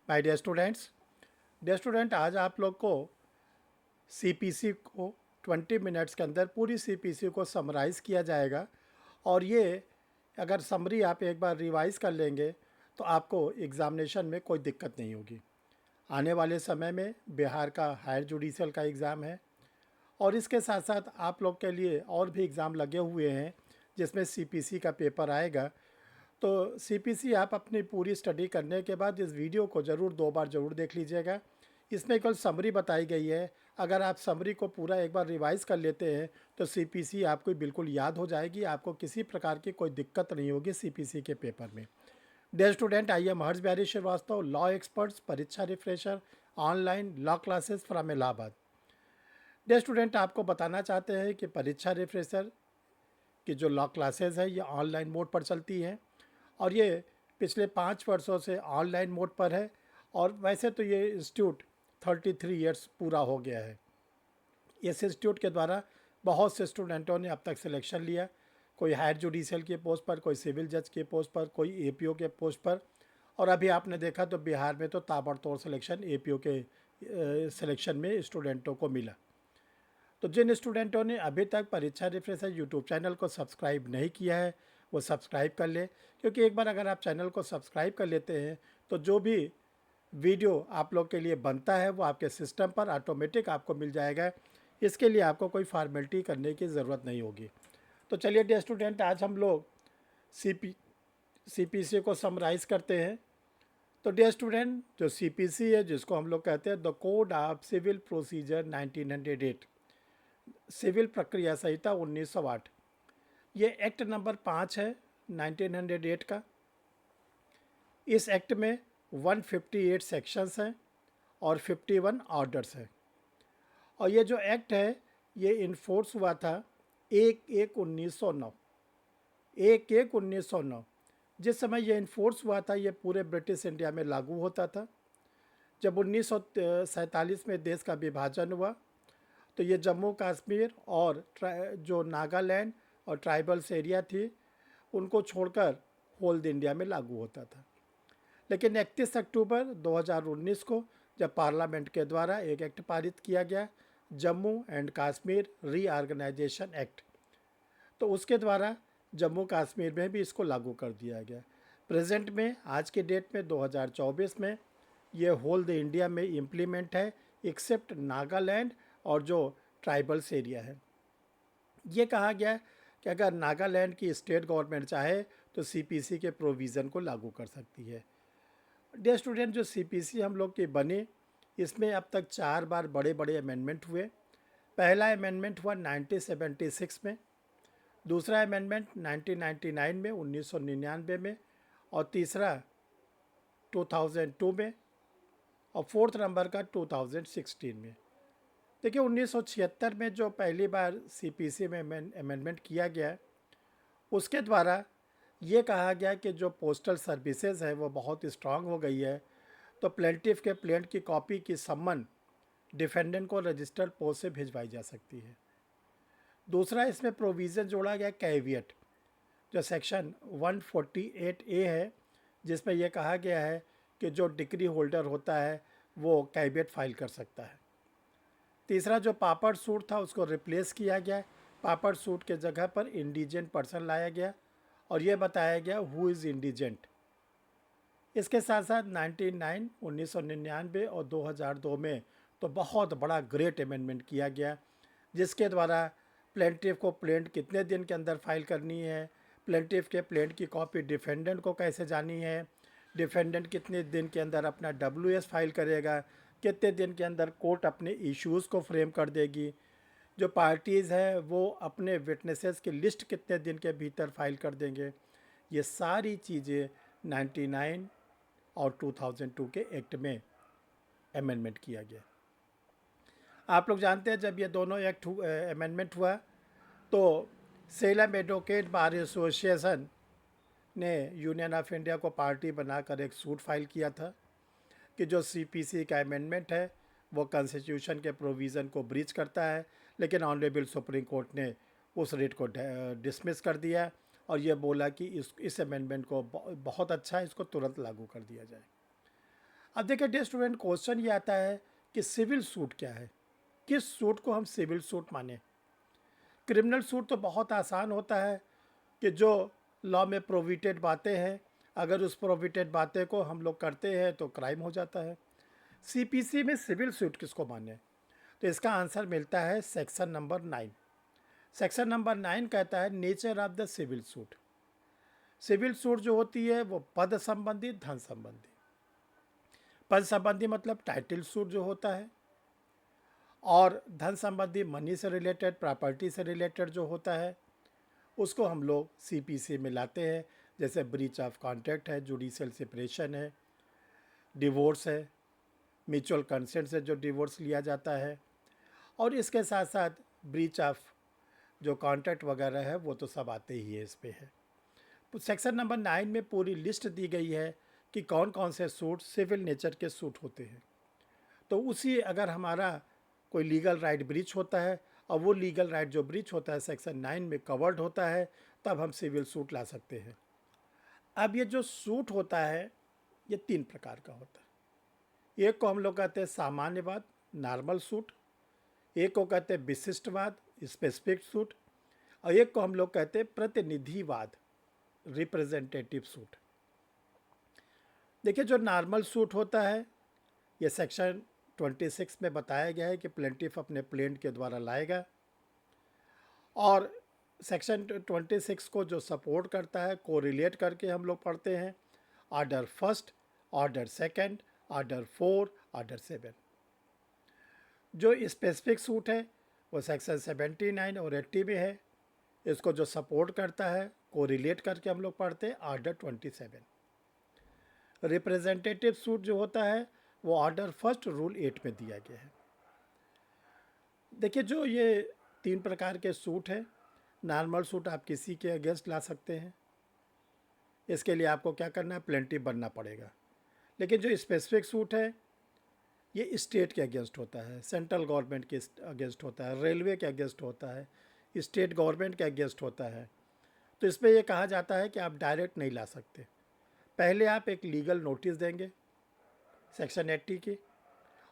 My dear student, आज आप लोग को सीपीसी को 20 मिनट्स के अंदर पूरी सीपीसी को समराइज़ किया जाएगा। और ये अगर समरी आप एक बार रिवाइज़ कर लेंगे तो आपको एग्ज़ामिनेशन में कोई दिक्कत नहीं होगी। आने वाले समय में बिहार का हायर जुडिशल का एग्ज़ाम है और इसके साथ साथ आप लोग के लिए और भी एग्ज़ाम लगे हुए हैं जिसमें सीपीसी का पेपर आएगा। तो सीपीसी आप अपनी पूरी स्टडी करने के बाद इस वीडियो को ज़रूर 2 बार ज़रूर देख लीजिएगा। इसमें केवल समरी बताई गई है। अगर आप समरी को पूरा एक बार रिवाइज़ कर लेते हैं तो सीपीसी आपको बिल्कुल याद हो जाएगी, आपको किसी प्रकार की कोई दिक्कत नहीं होगी सीपीसी के पेपर में। Dear student, I am Harsh Bihari Srivastava, law experts, Pariksha refresher, online law classes from Allahabad. Dear student, आपको बताना चाहते हैं कि परीक्षा रिफ्रेशर की जो लॉ क्लासेस है ये ऑनलाइन मोड पर चलती हैं और ये पिछले 5 वर्षों से ऑनलाइन मोड पर है। और वैसे तो ये इंस्टीट्यूट 33 ईयर्स पूरा हो गया है। इस इंस्टीट्यूट के द्वारा बहुत से स्टूडेंटों ने अब तक सिलेक्शन लिया, कोई हायर जुडिशियल की पोस्ट पर, कोई सिविल जज की पोस्ट पर, कोई एपीओ के पोस्ट पर। और अभी आपने देखा तो बिहार में तो ताबड़तोड़ सिलेक्शन एपीओ के सिलेक्शन में स्टूडेंटों को मिला। तो जिन स्टूडेंटों ने अभी तक परीक्षा रिफ्रेशर यूट्यूब चैनल को सब्सक्राइब नहीं किया है वो सब्सक्राइब कर ले, क्योंकि एक बार अगर आप चैनल को सब्सक्राइब कर लेते हैं तो जो भी वीडियो आप लोग के लिए बनता है वो आपके सिस्टम पर ऑटोमेटिक आपको मिल जाएगा। इसके लिए आपको कोई फॉर्मेलिटी करने की ज़रूरत नहीं होगी। तो चलिए डियर स्टूडेंट, आज हम लोग सीपीसी को समराइज़ करते हैं। तो डियर स्टूडेंट, जो सीपीसी है जिसको हम लोग कहते हैं the code of civil procedure 1908, civil प्रक्रिया संहिता 1908, ये एक्ट नंबर 5 है 1908 का। इस एक्ट में 158 सेक्शंस हैं और 51 ऑर्डर्स हैं। और ये जो एक्ट है ये इन्फोर्स हुआ था 1/1/1909, 1/1/1909। जिस समय ये इन्फोर्स हुआ था ये पूरे ब्रिटिश इंडिया में लागू होता था। जब 1947 में देश का विभाजन हुआ तो ये जम्मू कश्मीर और जो नागालैंड और ट्राइबल्स एरिया थी उनको छोड़कर होल इंडिया में लागू होता था। लेकिन 31 अक्टूबर 2019 को जब पार्लियामेंट के द्वारा एक एक्ट पारित किया गया, Jammu and Kashmir reorganisation act, तो उसके द्वारा जम्मू कश्मीर में भी इसको लागू कर दिया गया। प्रेजेंट में आज के डेट में 2024 में ये होल द इंडिया में इम्प्लीमेंट है एक्सेप्ट नागालैंड और जो ट्राइबल्स एरिया है। ये कहा गया कि अगर नागालैंड की स्टेट गवर्नमेंट चाहे तो सीपीसी के प्रोविज़न को लागू कर सकती है। डियर स्टूडेंट, जो सीपीसी हम लोग के बने इसमें अब तक 4 बार बड़े बड़े अमेंडमेंट हुए। पहला अमेंडमेंट हुआ 1976 में, दूसरा अमेंडमेंट 1999 में 1999 में, और तीसरा 2002 में, और फोर्थ नंबर का 2016 में। देखिए 1976 में जो पहली बार सीपीसी में अमेंडमेंट किया गया उसके द्वारा ये कहा गया कि जो पोस्टल सर्विसेज है वो बहुत स्ट्रांग हो गई है, तो प्लेंटिफ के प्लेंट की कॉपी की सम्मन डिफेंडेंट को रजिस्टर्ड पोस्ट से भिजवाई जा सकती है। दूसरा इसमें प्रोविज़न जोड़ा गया कैवियट, जो सेक्शन 148A है, जिसमें यह कहा गया है कि जो डिग्री होल्डर होता है वो कैवियट फाइल कर सकता है। तीसरा जो पापड़ सूट था उसको रिप्लेस किया गया, पापड़ सूट के जगह पर इंडिजेंट पर्सन लाया गया और ये बताया गया हु इज़ इंडिजेंट। इसके साथ साथ 1999 और 2002 में तो बहुत बड़ा ग्रेट अमेंडमेंट किया गया, जिसके द्वारा प्लेंटिफ को प्लेंट कितने दिन के अंदर फाइल करनी है, प्लेंटिफ के प्लेंट की कॉपी डिफेंडेंट को कैसे जानी है, डिफेंडेंट कितने दिन के अंदर अपना WS फाइल करेगा, कितने दिन के अंदर कोर्ट अपने इश्यूज़ को फ्रेम कर देगी, जो पार्टीज़ हैं वो अपने विटनेसेस की लिस्ट कितने दिन के भीतर फाइल कर देंगे। ये सारी चीज़ें 99 और 2002 के एक्ट में अमेंडमेंट किया गया। आप लोग जानते हैं जब ये दोनों एक्ट अमेंडमेंट हुआ तो सेलम एडवोकेट बार एसोसिएशन ने यूनियन ऑफ इंडिया को पार्टी बनाकर एक सूट फाइल किया था कि जो सीपीसी का अमेंडमेंट है वो कॉन्स्टिट्यूशन के प्रोविज़न को ब्रीच करता है, लेकिन ऑनरेबल सुप्रीम कोर्ट ने उस रेट को डिसमिस कर दिया और ये बोला कि इस अमेंडमेंट को बहुत अच्छा है, इसको तुरंत लागू कर दिया जाए। अब देखिए डियर स्टूडेंट, क्वेश्चन ये आता है कि सिविल सूट क्या है, किस सूट को हम सिविल सूट माने। क्रिमिनल सूट तो बहुत आसान होता है कि जो लॉ में प्रोविटेड बातें हैं, अगर उस प्रोविटेड बातें को हम लोग करते हैं तो क्राइम हो जाता है। सीपीसी में सिविल सूट किसको माने, तो इसका आंसर मिलता है सेक्शन नंबर 9। सेक्शन नंबर 9 कहता है nature of the civil suit. Civil suit जो होती है वो पद संबंधी, धन संबंधी। पद संबंधी मतलब टाइटल सूट जो होता है, और धन संबंधी मनी से रिलेटेड, प्रॉपर्टी से रिलेटेड जो होता है, उसको हम लोग सीपीसी में लाते हैं। जैसे ब्रीच ऑफ कॉन्ट्रैक्ट है, जुडिशियल सेपरेशन है, डिवोर्स है, म्यूचुअल कंसेंट से जो डिवोर्स लिया जाता है, और इसके साथ साथ ब्रीच ऑफ जो कॉन्ट्रैक्ट वगैरह है वो तो सब आते ही है इस पे है। तो सेक्शन नंबर 9 में पूरी लिस्ट दी गई है कि कौन कौन से सूट सिविल नेचर के सूट होते हैं। तो उसी अगर हमारा कोई लीगल राइट ब्रीच होता है और वो लीगल राइट जो ब्रीच होता है सेक्शन 9 में कवर्ड होता है, तब हम सिविल सूट ला सकते हैं। अब ये जो सूट होता है ये 3 प्रकार का होता है। एक को हम लोग कहते हैं सामान्यवाद, नॉर्मल सूट। एक को कहते हैं विशिष्टवाद, स्पेसिफिक सूट। और एक को हम लोग कहते हैं प्रतिनिधिवाद, रिप्रेजेंटेटिव सूट। देखिए जो नॉर्मल सूट होता है ये सेक्शन 26 में बताया गया है कि प्लेंटिफ अपने प्लेंट के द्वारा लाएगा, और सेक्शन 26 को जो सपोर्ट करता है कोरिलेट करके हम लोग पढ़ते हैं order first, order second, order 4, order 7। जो स्पेसिफिक सूट है वो सेक्शन 79 और 80 में है। इसको जो सपोर्ट करता है कोरिलेट करके हम लोग पढ़ते हैं ऑर्डर 27। रिप्रेजेंटेटिव सूट जो होता है वो ऑर्डर फर्स्ट रूल 8 में दिया गया है। देखिए जो ये 3 प्रकार के सूट हैं, नॉर्मल सूट आप किसी के अगेंस्ट ला सकते हैं, इसके लिए आपको क्या करना है, प्लेंटिफ बनना पड़ेगा। लेकिन जो स्पेसिफिक सूट है ये स्टेट के अगेंस्ट होता है, सेंट्रल गवर्नमेंट के अगेंस्ट होता है, रेलवे के अगेंस्ट होता है, स्टेट गवर्नमेंट के अगेंस्ट होता है। तो इसमें ये कहा जाता है कि आप डायरेक्ट नहीं ला सकते, पहले आप एक लीगल नोटिस देंगे सेक्शन 80 की,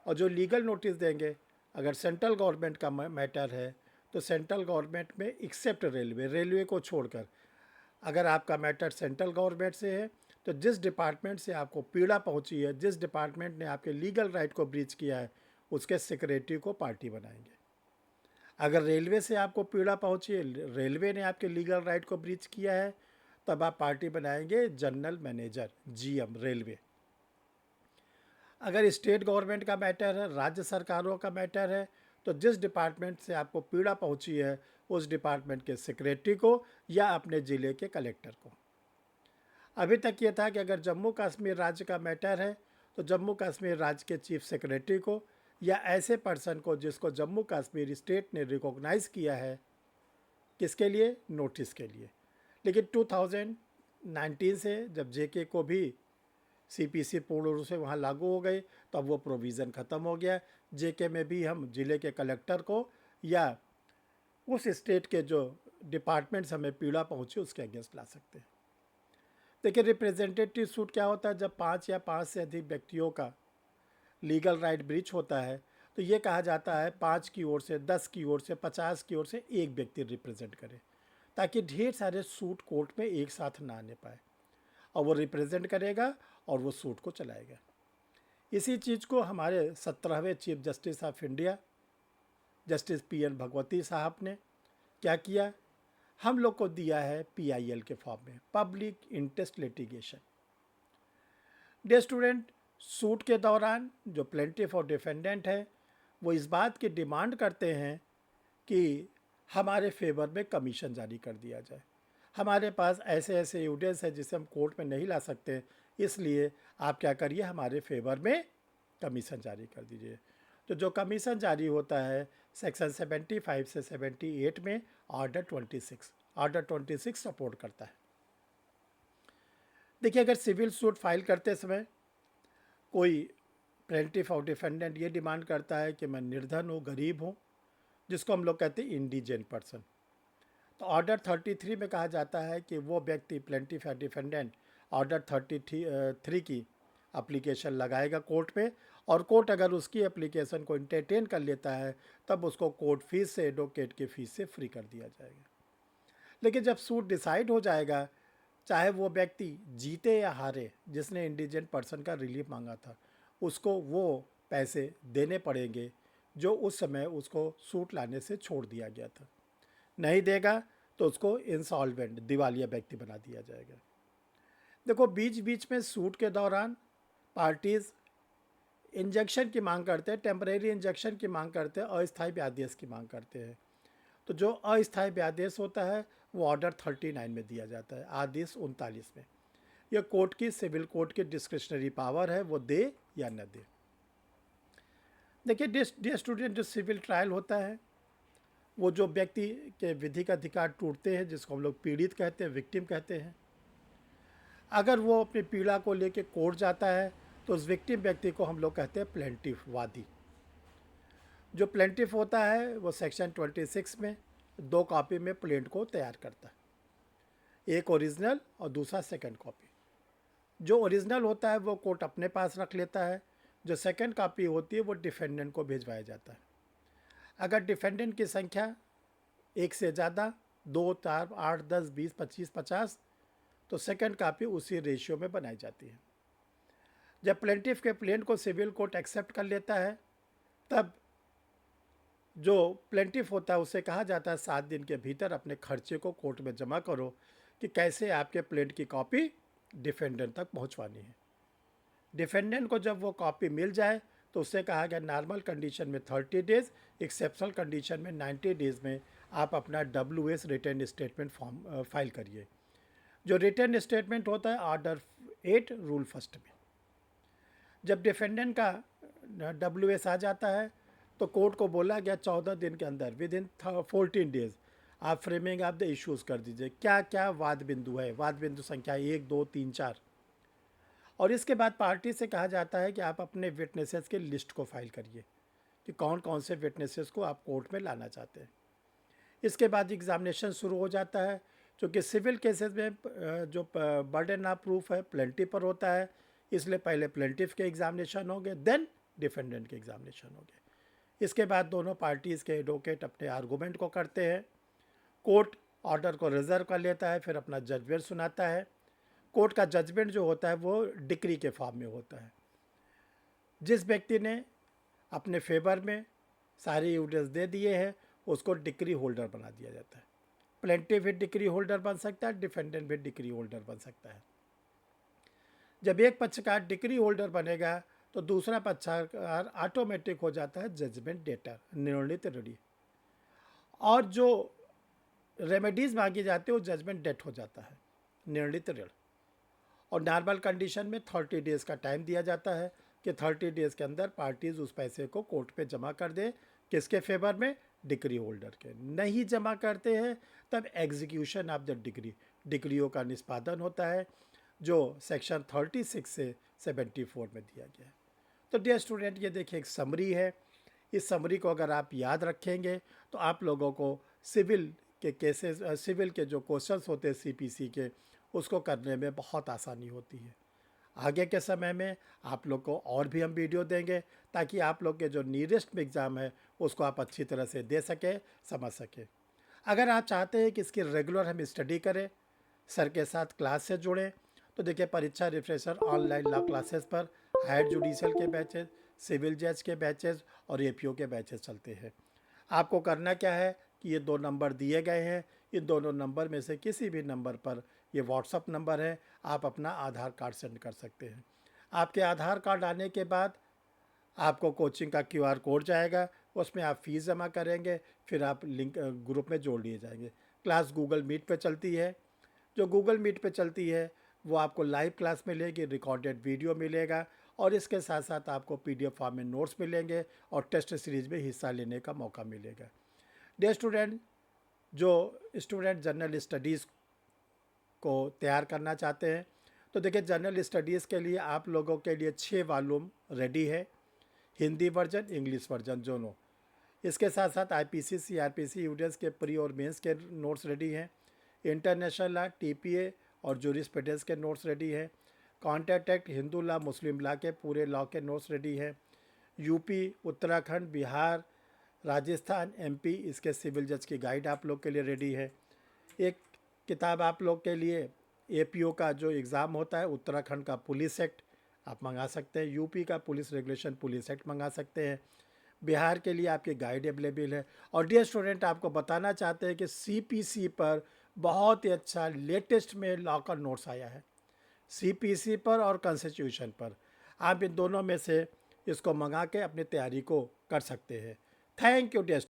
और जो लीगल नोटिस देंगे अगर सेंट्रल गवर्नमेंट का मैटर है तो सेंट्रल गवर्नमेंट में एक्सेप्ट रेलवे को छोड़कर अगर आपका मैटर सेंट्रल गवर्नमेंट से है तो जिस डिपार्टमेंट से आपको पीड़ा पहुंची है, जिस डिपार्टमेंट ने आपके लीगल राइट को ब्रीच किया है, उसके सेक्रेटरी को पार्टी बनाएंगे। अगर रेलवे से आपको पीड़ा पहुंची है, रेलवे ने आपके लीगल राइट को ब्रीच किया है, तब आप पार्टी बनाएंगे जनरल मैनेजर, जीएम रेलवे। अगर स्टेट गवर्नमेंट का मैटर है, राज्य सरकारों का मैटर है, तो जिस डिपार्टमेंट से आपको पीड़ा पहुंची है उस डिपार्टमेंट के सेक्रेटरी को या अपने ज़िले के कलेक्टर को। अभी तक ये था कि अगर जम्मू कश्मीर राज्य का मैटर है तो जम्मू कश्मीर राज्य के चीफ सेक्रेटरी को या ऐसे पर्सन को जिसको जम्मू कश्मीर स्टेट ने रिकॉग्नाइज़ किया है, किसके लिए, नोटिस के लिए। लेकिन 2019 से जब जेके को भी सीपीसी पूर्ण रूप से वहाँ लागू हो गई, तब वो प्रोविज़न ख़त्म हो गया। जेके में भी हम ज़िले के कलेक्टर को या उस स्टेट के जो डिपार्टमेंट्स हमें पीड़ा पहुँची उसके अगेंस्ट ला सकते हैं। देखिए रिप्रेजेंटेटिव सूट क्या होता है, जब 5 या 5 से अधिक व्यक्तियों का लीगल राइट ब्रीच होता है तो ये कहा जाता है 5 की ओर से, 10 की ओर से, 50 की ओर से एक व्यक्ति रिप्रेजेंट करे, ताकि ढेर सारे सूट कोर्ट में एक साथ ना आने पाए, और वो रिप्रेजेंट करेगा और वो सूट को चलाएगा। इसी चीज़ को हमारे 17वें chief justice of India justice PN Bhagwati साहब ने क्या किया, हम लोग को दिया है पीआईएल के फॉर्म में, public interest litigation. Dear student, suit के दौरान जो प्लेंटिफ और डिफेंडेंट है वो इस बात की डिमांड करते हैं कि हमारे फेवर में कमीशन जारी कर दिया जाए। हमारे पास ऐसे ऐसे एविडेंस है जिसे हम कोर्ट में नहीं ला सकते, इसलिए आप क्या करिए, हमारे फेवर में कमीशन जारी कर दीजिए। तो जो कमीशन जारी होता है सेक्शन 75 से 78 में ऑर्डर 26 सपोर्ट करता है। देखिए अगर सिविल सूट फाइल करते समय कोई प्लेंटिफ और डिफेंडेंट ये डिमांड करता है कि मैं निर्धन हूँ, गरीब हूँ, जिसको हम लोग कहते हैं इंडिजेंट पर्सन, तो ऑर्डर 33 में कहा जाता है कि वो व्यक्ति प्लेंटिफ या डिफेंडेंट ऑर्डर 33 की एप्लीकेशन लगाएगा कोर्ट पे, और कोर्ट अगर उसकी एप्लीकेशन को इंटरटेन कर लेता है तब उसको कोर्ट फीस से, एडवोकेट की फ़ीस से फ्री कर दिया जाएगा। लेकिन जब सूट डिसाइड हो जाएगा, चाहे वो व्यक्ति जीते या हारे, जिसने इंडिजेंट पर्सन का रिलीफ मांगा था, उसको वो पैसे देने पड़ेंगे जो उस समय उसको सूट लाने से छोड़ दिया गया था। नहीं देगा तो उसको इंसॉल्वेंट, दिवालिया व्यक्ति बना दिया जाएगा। देखो, बीच बीच में सूट के दौरान पार्टीज़ इंजेक्शन की मांग करते हैं, टेम्परेरी इंजेक्शन की मांग करते हैं, अस्थायी ब्यादेश की मांग करते हैं। तो जो अस्थायी ब्यादेश होता है वो ऑर्डर 39 में दिया जाता है, आदेश 39 में। यह कोर्ट की, सिविल कोर्ट की डिस्क्रिशनरी पावर है, वो दे या न दे। देखिए डियर स्टूडेंट, जो सिविल ट्रायल होता है वो जो व्यक्ति के विधिक अधिकार टूटते हैं, जिसको हम लोग पीड़ित कहते हैं, विक्टिम कहते हैं, अगर वो अपनी पीड़ा को लेके कोर्ट जाता है तो उस विक्टिम व्यक्ति को हम लोग कहते हैं प्लेंटिफ, वादी। जो प्लेंटिफ होता है वो सेक्शन 26 में 2 कॉपी में प्लेंट को तैयार करता है, एक ओरिजिनल और दूसरा सेकंड कॉपी। जो ओरिजिनल होता है वो कोर्ट अपने पास रख लेता है, जो सेकंड कॉपी होती है वो डिफेंडेंट को भिजवाया जाता है। अगर डिफेंडेंट की संख्या एक से ज़्यादा, 2, 4, 8, 10, 20, 25, 50, तो सेकंड कॉपी उसी रेशियो में बनाई जाती है। जब प्लेंटिफ के प्लेंट को सिविल कोर्ट एक्सेप्ट कर लेता है, तब जो प्लेंटिफ होता है उससे कहा जाता है 7 दिन के भीतर अपने खर्चे को कोर्ट में जमा करो कि कैसे आपके प्लेंट की कॉपी डिफेंडेंट तक पहुंचवानी है। डिफेंडेंट को जब वो कॉपी मिल जाए तो उससे कहा गया नॉर्मल कंडीशन में 30 डेज़, एक्सेप्शनल कंडीशन में 90 डेज़ में आप अपना WS return statement form file करिए। जो रिटर्न स्टेटमेंट होता है ऑर्डर 8 रूल फर्स्ट में। जब डिफेंडेंट का WS आ जाता है तो कोर्ट को बोला गया 14 दिन के अंदर, विद इन 14 डेज़ आप फ्रेमिंग ऑफ द इश्यूज़ कर दीजिए। क्या क्या वाद बिंदु है, वाद बिंदु संख्या 1, 2, 3, 4। और इसके बाद पार्टी से कहा जाता है कि आप अपने विटनेसेस की लिस्ट को फाइल करिए कि कौन कौन से विटनेसेस को आप कोर्ट में लाना चाहते हैं। इसके बाद एग्जामिनेशन शुरू हो जाता है, क्योंकि सिविल केसेस में जो बर्डन ऑफ प्रूफ है प्लेंटिफ पर होता है, इसलिए पहले प्लेंटिफ के एग्जामिनेशन होंगे, देन डिफेंडेंट के एग्जामिनेशन होंगे। इसके बाद दोनों पार्टीज़ के एडवोकेट अपने आर्गूमेंट को करते हैं, कोर्ट ऑर्डर को रिजर्व कर लेता है, फिर अपना जजमेंट सुनाता है। कोर्ट का जजमेंट जो होता है वो डिक्री के फॉर्म में होता है। जिस व्यक्ति ने अपने फेवर में सारे एविडेंस दे दिए हैं उसको डिक्री होल्डर बना दिया जाता है। प्लेंटिफ भी डिक्री होल्डर बन सकता है, डिफेंडेंट भी डिक्री होल्डर बन सकता है। जब एक पक्षकार डिक्री होल्डर बनेगा तो दूसरा पक्षकार ऑटोमेटिक हो जाता है जजमेंट डेटर, निर्णित ऋणी, और जो रेमेडीज मांगी जाती है वो जजमेंट डेट हो जाता है, निर्णित ऋण। और नॉर्मल कंडीशन में 30 डेज़ का टाइम दिया जाता है कि 30 डेज़ के अंदर पार्टीज़ उस पैसे को कोर्ट पे जमा कर दे, किसके फेवर में, डिक्री होल्डर के। नहीं जमा करते हैं तब एग्जीक्यूशन ऑफ द डिक्री, डिक्रियों का निष्पादन होता है, जो सेक्शन 36 से 74 में दिया गया है। तो डियर स्टूडेंट, ये देखिए एक समरी है। इस समरी को अगर आप याद रखेंगे तो आप लोगों को सिविल के केसेस, सिविल के जो क्वेश्चंस होते हैं CPC के, उसको करने में बहुत आसानी होती है। आगे के समय में आप लोग को और भी हम वीडियो देंगे ताकि आप लोग के जो नियरेस्ट में एग्ज़ाम है उसको आप अच्छी तरह से दे सकें, समझ सकें। अगर आप चाहते हैं कि इसकी रेगुलर हम स्टडी करें, सर के साथ क्लास से जुड़ें, तो देखिए परीक्षा रिफ्रेशर ऑनलाइन लॉ क्लासेस पर हायर जुडिशियल के बैचेस, सिविल जज के बैचेस और APO के बैचेस चलते हैं। आपको करना क्या है कि ये 2 नंबर दिए गए हैं, इन दोनों नंबर में से किसी भी नंबर पर, ये व्हाट्सअप नंबर है, आप अपना आधार कार्ड सेंड कर सकते हैं। आपके आधार कार्ड आने के बाद आपको कोचिंग का QR कोड जाएगा, उसमें आप फ़ीस जमा करेंगे, फिर आप लिंक ग्रुप में जोड़ लिए जाएंगे। क्लास गूगल मीट पे चलती है। जो गूगल मीट पे चलती है वो आपको लाइव क्लास मिलेगी, रिकॉर्डेड वीडियो मिलेगा, और इसके साथ साथ आपको PDF फॉर्म में नोट्स मिलेंगे और टेस्ट सीरीज में हिस्सा लेने का मौका मिलेगा। डियर स्टूडेंट, जो स्टूडेंट जनरल स्टडीज़ को तैयार करना चाहते हैं, तो देखिए जनरल स्टडीज़ के लिए आप लोगों के लिए 6 वॉल्यूम रेडी है, हिंदी वर्जन, इंग्लिश वर्जन दोनों। इसके साथ साथ IPC CRPC एविडेंस के प्री और मेंस के नोट्स रेडी हैं, इंटरनेशनल लॉ, TPA और जूरिस्प्रूडेंस के नोट्स रेडी है, कॉन्ट्रैक्ट एक्ट, हिंदू लॉ, मुस्लिम लॉ के पूरे लॉ के नोट्स रेडी है। यूपी, उत्तराखंड, बिहार, राजस्थान, एमपी, इसके सिविल जज की गाइड आप लोग के लिए रेडी है। एक किताब आप लोग के लिए एपीओ का जो एग्ज़ाम होता है, उत्तराखंड का पुलिस एक्ट आप मंगा सकते हैं, यूपी का पुलिस रेगुलेशन पुलिस एक्ट मंगा सकते हैं, बिहार के लिए आपकी गाइड अवेलेबल है। और डियर स्टूडेंट, आपको बताना चाहते हैं कि सीपीसी पर बहुत ही अच्छा लेटेस्ट में लॉ का नोट्स आया है, सीपीसी पर और कॉन्स्टिट्यूशन पर। आप इन दोनों में से इसको मंगा के अपनी तैयारी को कर सकते हैं। Thank you dear.